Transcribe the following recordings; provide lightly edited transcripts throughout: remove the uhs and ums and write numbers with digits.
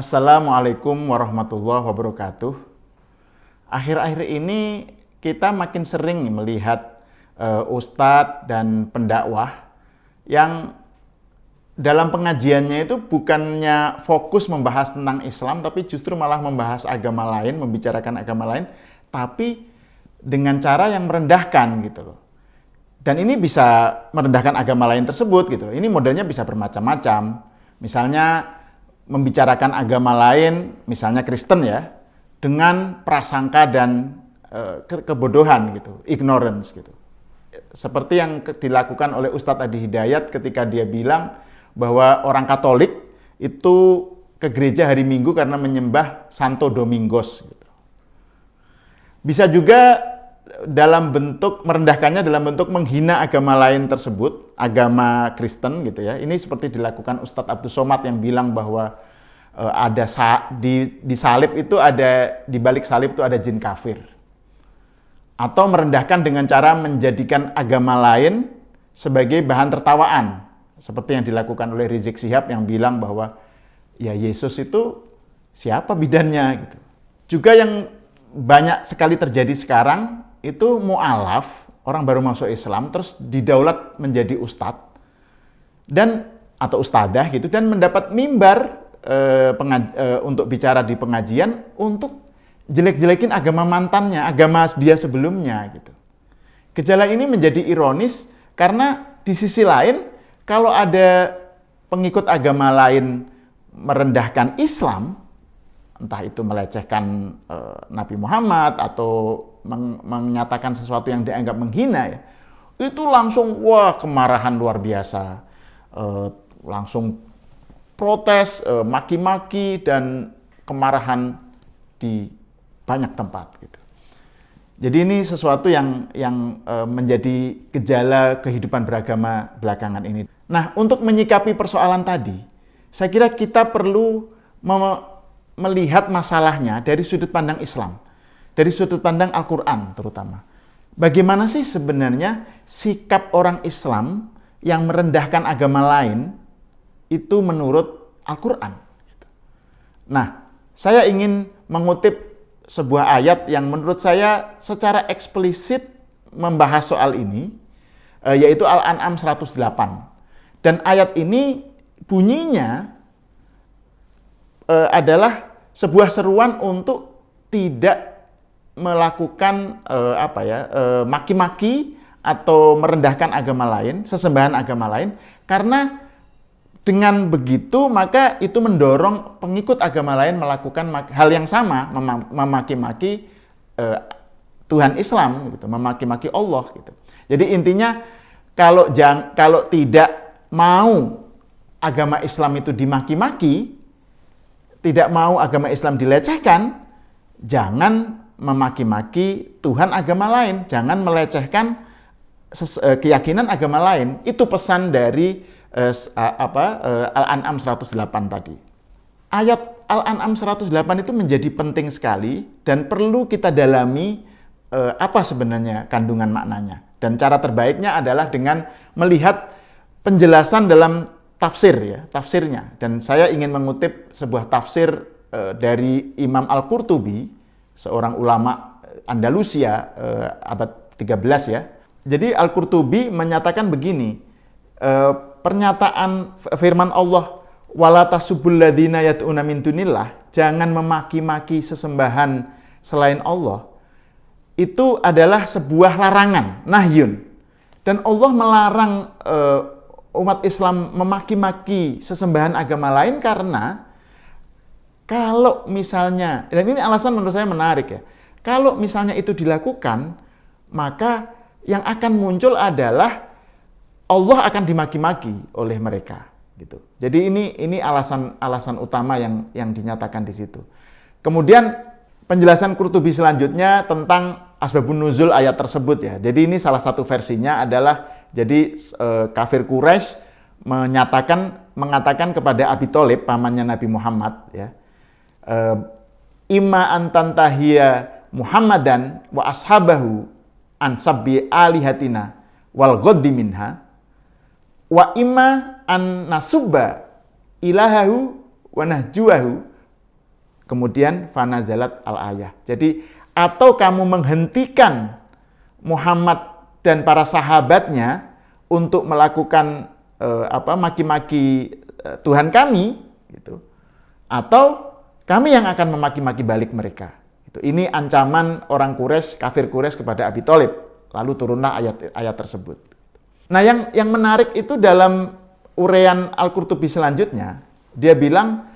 Assalamualaikum warahmatullahi wabarakatuh. Akhir-akhir ini kita makin sering melihat ustadz dan pendakwah yang dalam pengajiannya itu bukannya fokus membahas tentang Islam, tapi justru malah membahas agama lain, membicarakan agama lain, tapi dengan cara yang merendahkan gitu loh. Dan ini bisa merendahkan agama lain tersebut gitu loh. Ini modelnya bisa bermacam-macam. Misalnya membicarakan agama lain, misalnya Kristen ya, dengan prasangka dan kebodohan gitu, ignorance gitu. Seperti yang dilakukan oleh Ustadz Adi Hidayat ketika dia bilang bahwa orang Katolik itu ke gereja hari Minggu karena menyembah Santo Domingos gitu. Bisa juga dalam bentuk merendahkannya dalam bentuk menghina agama lain tersebut, agama Kristen gitu ya. Ini seperti dilakukan Ustadz Abdus Somad yang bilang bahwa ada di salib itu ada, di balik salib itu ada jin kafir. Atau merendahkan dengan cara menjadikan agama lain sebagai bahan tertawaan, seperti yang dilakukan oleh Rizik Syihab yang bilang bahwa ya Yesus itu siapa bidannya gitu. Juga yang banyak sekali terjadi sekarang itu mu'alaf, orang baru masuk Islam terus didaulat menjadi ustadz dan atau ustadzah gitu, dan mendapat mimbar untuk bicara di pengajian untuk jelek-jelekin agama mantannya, agama dia sebelumnya gitu. Gejala ini menjadi ironis karena di sisi lain kalau ada pengikut agama lain merendahkan Islam, entah itu melecehkan Nabi Muhammad atau menyatakan sesuatu yang dianggap menghina ya, itu langsung wah kemarahan luar biasa, langsung protes, maki-maki dan kemarahan di banyak tempat gitu. Jadi ini sesuatu yang menjadi gejala kehidupan beragama belakangan ini. Nah, untuk menyikapi persoalan tadi, saya kira kita perlu melihat masalahnya dari sudut pandang Islam, dari sudut pandang Al-Quran terutama. Bagaimana sih sebenarnya sikap orang Islam yang merendahkan agama lain itu menurut Al-Quran? Nah, saya ingin mengutip sebuah ayat yang menurut saya secara eksplisit membahas soal ini, yaitu Al-An'am 108. Dan ayat ini bunyinya adalah sebuah seruan untuk tidak melakukan maki-maki atau merendahkan agama lain, sesembahan agama lain, karena dengan begitu maka itu mendorong pengikut agama lain melakukan hal yang sama, memaki-maki Tuhan Islam gitu, memaki-maki Allah gitu. Jadi intinya kalau tidak mau agama Islam itu dimaki-maki, tidak mau agama Islam dilecehkan, jangan memaki-maki Tuhan agama lain, jangan melecehkan keyakinan agama lain. Itu pesan dari Al-An'am 108 tadi. Ayat Al-An'am 108 itu menjadi penting sekali dan perlu kita dalami apa sebenarnya kandungan maknanya. Dan cara terbaiknya adalah dengan melihat penjelasan dalam tafsirnya. Dan saya ingin mengutip sebuah tafsir dari Imam Al-Qurtubi, seorang ulama Andalusia abad 13 ya. Jadi Al-Qurtubi menyatakan begini, pernyataan firman Allah, wala tasubbul ladzina yad'una min dunillah, jangan memaki-maki sesembahan selain Allah, itu adalah sebuah larangan, nahyun. Dan Allah melarang umat Islam memaki-maki sesembahan agama lain karena kalau misalnya, dan ini alasan menurut saya menarik ya, kalau misalnya itu dilakukan, maka yang akan muncul adalah Allah akan dimaki-maki oleh mereka gitu. Jadi ini alasan utama yang dinyatakan di situ. Kemudian penjelasan Qurtubi selanjutnya tentang asbabun nuzul ayat tersebut ya. Jadi ini salah satu versinya adalah jadi kafir Quraisy mengatakan kepada Abi Thalib, pamannya Nabi Muhammad ya. Imma antantahiya Muhammadan wa ashabahu an sabbi alihatina wal ghaddi minha wa imma an nasubba ilahahu wa nahjuahu Kemudian fanazalat al-ayah. Jadi atau kamu menghentikan Muhammad dan para sahabatnya untuk melakukan maki-maki Tuhan kami, gitu. Atau kami yang akan memaki-maki balik mereka. Gitu. Ini ancaman orang Quraisy, kafir Quraisy kepada Abi Thalib. Lalu turunlah ayat tersebut. Nah, yang menarik itu dalam uraian Al-Qurtubi selanjutnya, dia bilang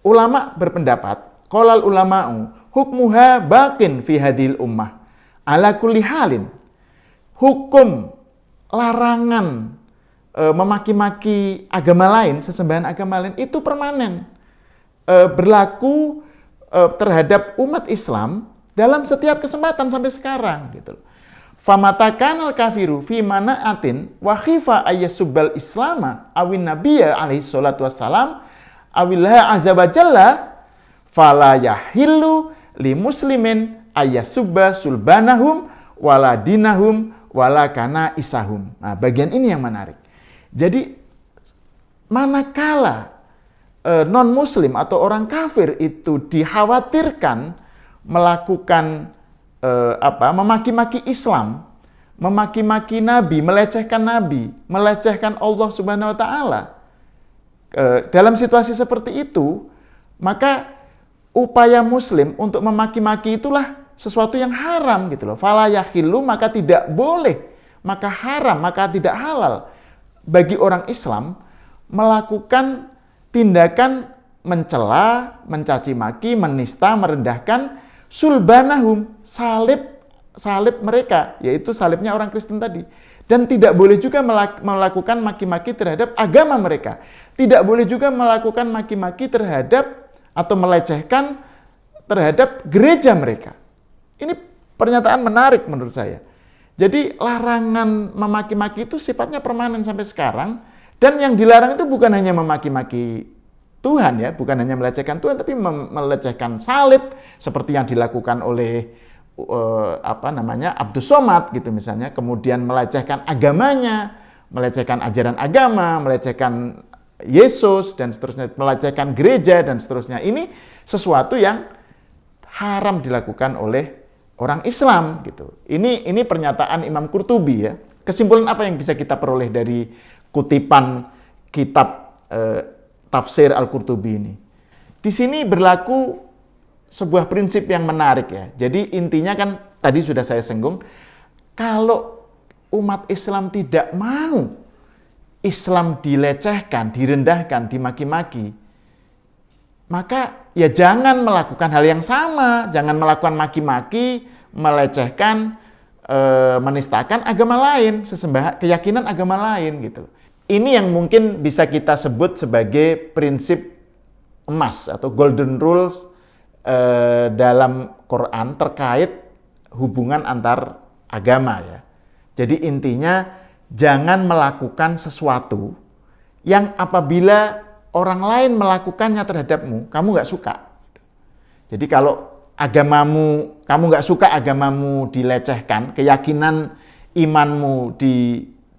ulama berpendapat, qalal ulama'u hukmuha baqin fi hadhil ummah ala kulli halin. Hukum larangan memaki-maki agama lain, sesembahan agama lain itu permanen. Berlaku terhadap umat Islam dalam setiap kesempatan sampai sekarang gitu. Famatakanal kafiru fi manaatin wa khifa ayyasubbal islama awin nabiyya alaihi salatu wassalam awillaha azza wa jalla fala yahillu li muslimin ayyasubba sulbanahum wala dinahum wala kana isahum. Nah, bagian ini yang menarik. Jadi manakala non-muslim atau orang kafir itu dikhawatirkan melakukan memaki-maki Islam, memaki-maki Nabi, melecehkan Allah Subhanahu wa taala. Dalam situasi seperti itu, maka upaya muslim untuk memaki-maki itulah sesuatu yang haram gitu loh. Fala yahillu, maka tidak boleh, maka haram, maka tidak halal bagi orang Islam melakukan tindakan mencela, mencaci maki, menista, merendahkan sulbanahum, salib mereka, yaitu salibnya orang Kristen tadi. Dan tidak boleh juga melakukan maki-maki terhadap agama mereka. Tidak boleh juga melakukan maki-maki terhadap atau melecehkan terhadap gereja mereka. Ini pernyataan menarik menurut saya. Jadi larangan memaki-maki itu sifatnya permanen sampai sekarang. Dan yang dilarang itu bukan hanya memaki-maki Tuhan ya, bukan hanya melecehkan Tuhan, tapi melecehkan salib seperti yang dilakukan oleh Abdus Somad gitu misalnya, kemudian melecehkan agamanya, melecehkan ajaran agama, melecehkan Yesus dan seterusnya, melecehkan gereja dan seterusnya. Ini sesuatu yang haram dilakukan oleh orang Islam gitu. Ini pernyataan Imam Qurtubi ya. Kesimpulan apa yang bisa kita peroleh dari kutipan kitab tafsir Al-Qurtubi ini? Di sini berlaku sebuah prinsip yang menarik ya. Jadi intinya kan tadi sudah saya singgung, kalau umat Islam tidak mau Islam dilecehkan, direndahkan, dimaki-maki, maka ya jangan melakukan hal yang sama, jangan melakukan maki-maki, melecehkan, menistakan agama lain, keyakinan agama lain gitu. Ini yang mungkin bisa kita sebut sebagai prinsip emas atau golden rules dalam Quran terkait hubungan antar agama ya. Jadi intinya jangan melakukan sesuatu yang apabila orang lain melakukannya terhadapmu, kamu nggak suka. Jadi kalau agamamu, kamu nggak suka agamamu dilecehkan, keyakinan imanmu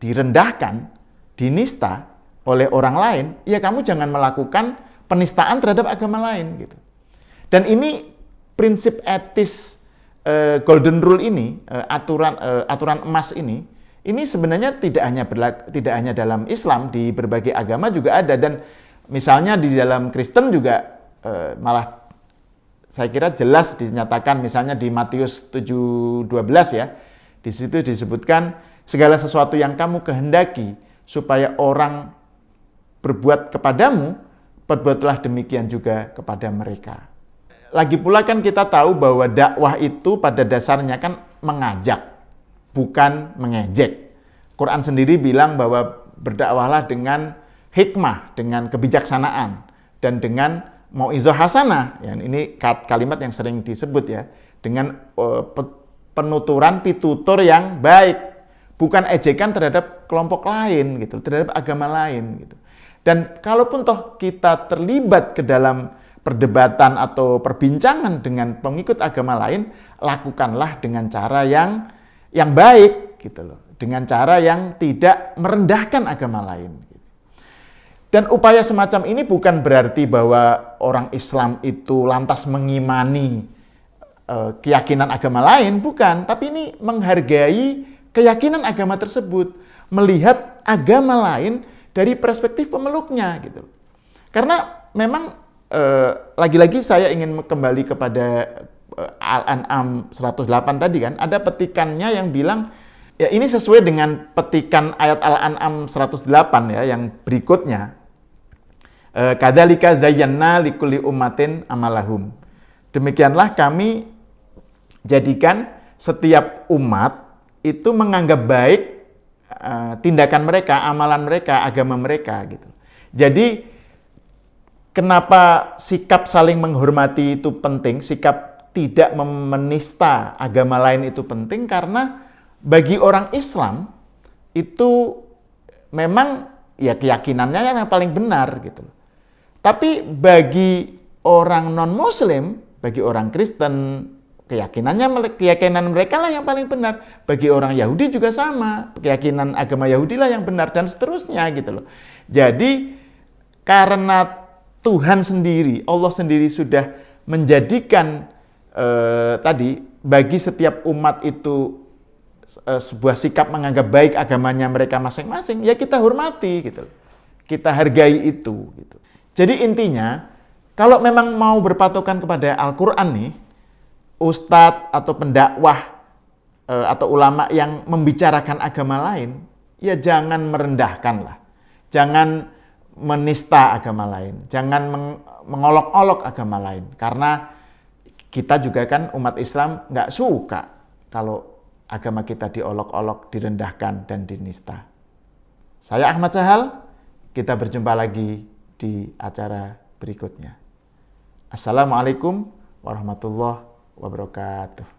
direndahkan, dinista oleh orang lain, ya kamu jangan melakukan penistaan terhadap agama lain gitu. Dan ini prinsip etis golden rule ini, aturan emas ini sebenarnya tidak hanya dalam Islam, di berbagai agama juga ada. Dan misalnya di dalam Kristen juga malah saya kira jelas dinyatakan, misalnya di Matius 7:12 ya. Di situ disebutkan segala sesuatu yang kamu kehendaki supaya orang berbuat kepadamu, perbuatlah demikian juga kepada mereka. Lagi pula kan kita tahu bahwa dakwah itu pada dasarnya kan mengajak, bukan mengejek. Quran sendiri bilang bahwa berdakwahlah dengan hikmah, dengan kebijaksanaan, dan dengan mau'izah hasanah. Ya, ini kalimat yang sering disebut ya, dengan penuturan, pitutur yang baik, bukan ejekan terhadap kelompok lain gitu, terhadap agama lain gitu. Dan kalaupun toh kita terlibat ke dalam perdebatan atau perbincangan dengan pengikut agama lain, lakukanlah dengan cara yang baik gitu loh, dengan cara yang tidak merendahkan agama lain. Dan upaya semacam ini bukan berarti bahwa orang Islam itu lantas mengimani keyakinan agama lain, bukan. Tapi ini menghargai keyakinan agama tersebut, melihat agama lain dari perspektif pemeluknya gitu. Karena memang lagi-lagi saya ingin kembali kepada Al-An'am 108 tadi kan, ada petikannya yang bilang, ya ini sesuai dengan petikan ayat Al-An'am 108 ya, yang berikutnya. Kadzalika zayyana likulli ummatin amalahum. Demikianlah kami jadikan setiap umat itu menganggap baik tindakan mereka, amalan mereka, agama mereka gitu. Jadi kenapa sikap saling menghormati itu penting, sikap tidak menista agama lain itu penting, karena bagi orang Islam itu memang ya keyakinannya yang paling benar gitu. Tapi bagi orang non-Muslim, bagi orang Kristen, keyakinan mereka lah yang paling benar. Bagi orang Yahudi juga sama, keyakinan agama Yahudi lah yang benar, dan seterusnya gitu loh. Jadi karena Tuhan sendiri, Allah sendiri sudah menjadikan tadi bagi setiap umat itu sebuah sikap menganggap baik agamanya mereka masing-masing, ya kita hormati gitu. Kita hargai itu gitu. Jadi intinya, kalau memang mau berpatokan kepada Al-Quran nih, ustadz atau pendakwah atau ulama yang membicarakan agama lain, ya jangan merendahkan lah. Jangan menista agama lain. Jangan mengolok-olok agama lain. Karena kita juga kan umat Islam nggak suka kalau agama kita diolok-olok, direndahkan, dan dinista. Saya Ahmad Sahal, kita berjumpa lagi di acara berikutnya. Assalamualaikum warahmatullahi wabarakatuh.